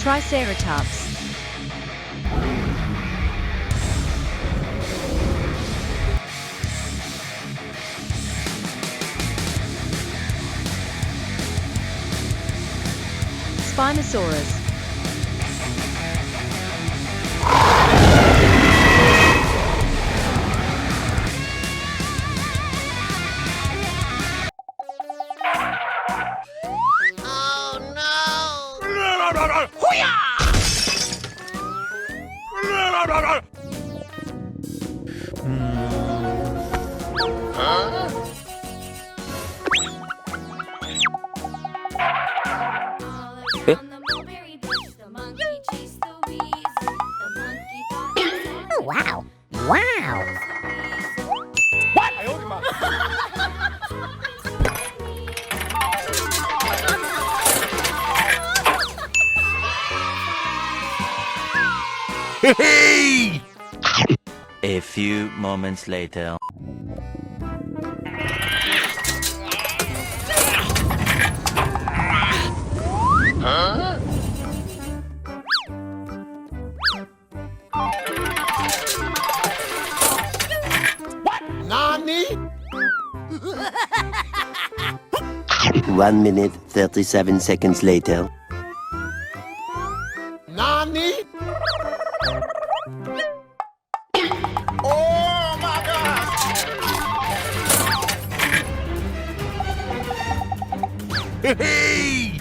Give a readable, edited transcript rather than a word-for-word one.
Triceratops. Spinosaurus. Wow. Wow. Hey! A few moments later. Huh? What? Nani? 1 minute, 37 seconds later. Nani? Oh my God! Hey!